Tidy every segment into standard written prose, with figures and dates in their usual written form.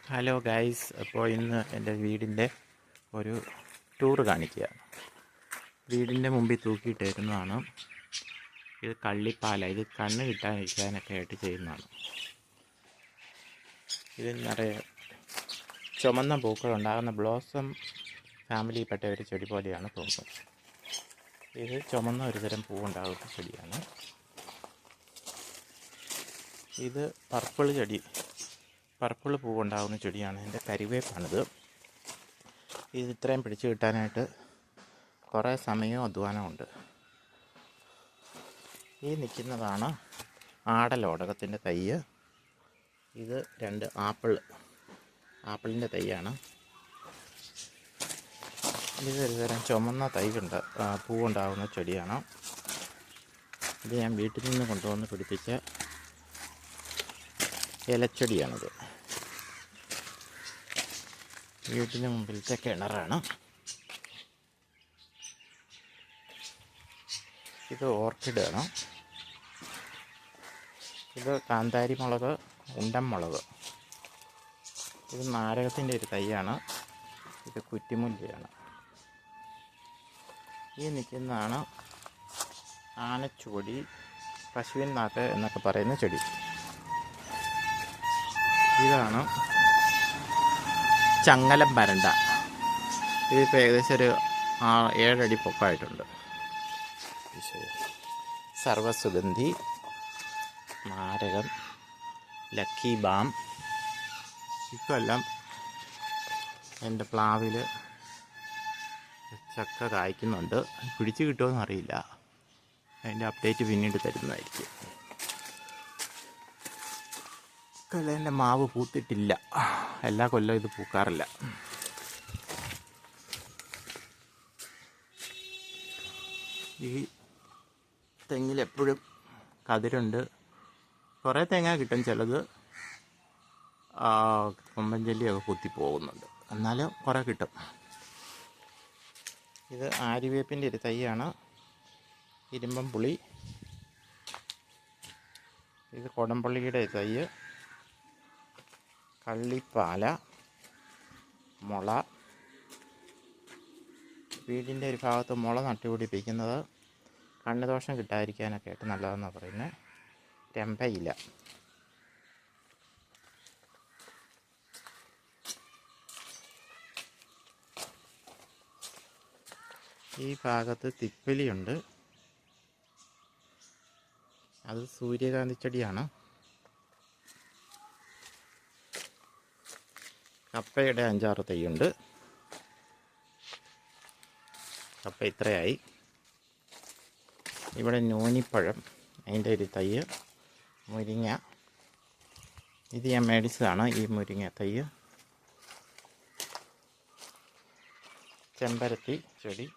Hello guys, അപ്പോൾ ഇന്ന് എൻ്റെ വീടിൻ്റെ ഒരു ടൂർ കാണിക്കുകയാണ്. വീടിൻ്റെ മുമ്പിൽ തൂക്കിയിട്ടേക്കുന്നതാണ്. ഇത് കള്ളിപ്പാല. ഇത് കണ്ണ് കിട്ടാതിരിക്കാനൊക്കെ ആയിട്ട് ചെയ്യുന്നതാണ്. ഇത് നിറയെ ചുമന്ന പൂക്കളുണ്ടാകുന്ന ബ്ലോസം ഫാമിലിയിൽപ്പെട്ട ഒരു ചെടി പോലെയാണ് തോന്നുന്നത്. ഇത് ചുമന്ന ഒരുതരം പൂവുണ്ടാകുന്ന ചെടിയാണ്. ഇത് പർപ്പിൾ പൂവുണ്ടാകുന്ന ചെടിയാണ്. എൻ്റെ കരിവേപ്പാണിത്. ഇത് ഇത്രയും പിടിച്ചു കിട്ടാനായിട്ട് കുറേ സമയവും അധ്വാനമുണ്ട്. ഈ നിൽക്കുന്നതാണ് ആടലോടകത്തിൻ്റെ തൈ. ഇത് 2 ആപ്പിളിൻ്റെ തൈയാണ്. ഇത് ഒരു തരം ചുമന്ന പൂവുണ്ടാകുന്ന ചെടിയാണ്. ഇത് ഞാൻ വീട്ടിൽ നിന്ന് കൊണ്ടുവന്ന് പിടിപ്പിച്ച ഇലച്ചെടിയാണിത്. വീട്ടിന് മുമ്പിലത്തെ കിണറാണ്. ഇത് ഓർക്കിഡാണ്. ഇത് കാന്താരി മുളക്, ഉണ്ടൻ മുളക്. ഇത് നാരകത്തിൻ്റെ ഒരു തൈയാണ്. ഇത് കുറ്റിമുല്ലയാണ്. ഈ നിൽക്കുന്നതാണ് ആനച്ചുവടി, പശുവിൻ നാക്ക് എന്നൊക്കെ പറയുന്ന ചെടി. ഇതാണ് ചങ്ങലം പരണ്ട. ഇതിപ്പോൾ ഏകദേശം ഒരു 7 അടി പൊക്കമായിട്ടുണ്ട്. സർവ്വസുഗന്ധി, നാരകം, ലക്കി ബാം. ഇപ്പെല്ലാം എൻ്റെ പ്ലാവിൽ ചക്ക കായ്ക്കുന്നുണ്ട്. പിടിച്ചു കിട്ടുമോയെന്ന് അറിയില്ല. അതിൻ്റെ അപ്ഡേറ്റ് പിന്നീട് തരുന്നതായിരിക്കും. എൻ്റെ മാവ് പൂത്തിട്ടില്ല. എല്ലാ കൊല്ലവും ഇത് പൂക്കാറില്ല. ഈ തെങ്ങിൽ എപ്പോഴും കതിരുണ്ട്. കുറേ തേങ്ങ കിട്ടും. ചിലത് കൊമ്പൻ ചെല്ലിയൊക്കെ കുത്തിപ്പോകുന്നുണ്ട്. എന്നാലും കുറേ കിട്ടും. ഇത് ആര്യവേപ്പിൻ്റെ ഒരു തൈയാണ്. ഇരുമ്പം പുളി. ഇത് കൊടംപുള്ളിയുടെ തൈ. കള്ളിപ്പാല, മുള. വീടിൻ്റെ ഒരു ഭാഗത്ത് മുള നട്ടുപിടിപ്പിക്കുന്നത് കണ്ണുദോഷം കിട്ടാതിരിക്കാനൊക്കെ ആയിട്ട് നല്ലതെന്നാണ് പറയുന്നത്. രമ്പയില. ഈ ഭാഗത്ത് തിപ്പിലിയുണ്ട്. അത് സൂര്യകാന്തി ചെടിയാണ്. കപ്പയുടെ 5-6 തൈയുണ്ട്. കപ്പ ഇത്രയായി. ഇവിടെ നോനിപ്പഴം, അതിൻ്റെ ഒരു തൈ. മുരിങ്ങ. ഇത് ഞാൻ മേടിച്ചതാണ്, ഈ മുരിങ്ങ തൈ. ചെമ്പരത്തി ചെടി.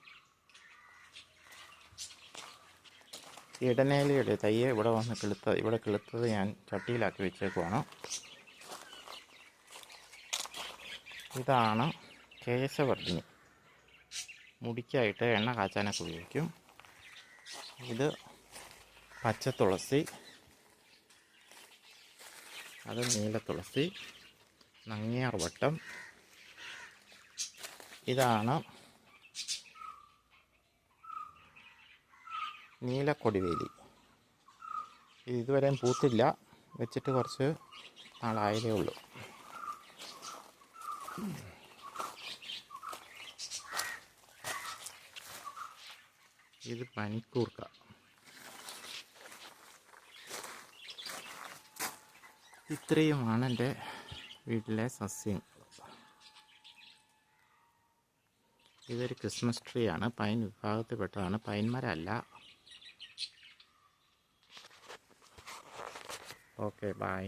ഇടനേലയുടെ തൈ ഇവിടെ കിളുത്തത് ഞാൻ ചട്ടിയിലാക്കി വെച്ചേക്കുവാണ്. ഇതാണ് കേശവർദ്ധിനി. മുടിക്കായിട്ട് എണ്ണ കാച്ചാനൊക്കെ ഉപയോഗിക്കും. ഇത് പച്ചത്തുളസി. അത് നീലത്തുളസി. നങ്ങിയാർ വട്ടം. ഇതാണ് നീലക്കൊടിവേലി. ഇതുവരെയും പൂത്തില്ല. വെച്ചിട്ട് കുറച്ച് നാളായതേ ഉള്ളൂ. ഇത് പനിക്കൂർക്ക. ഇത്രയുമാണ് എൻ്റെ വീട്ടിലെ സസ്യങ്ങൾ. ഇതൊരു ക്രിസ്മസ് ട്രീ ആണ്. പൈൻ വിഭാഗത്തിൽപ്പെട്ടതാണ്. പൈൻ മരമല്ല. Okay, by.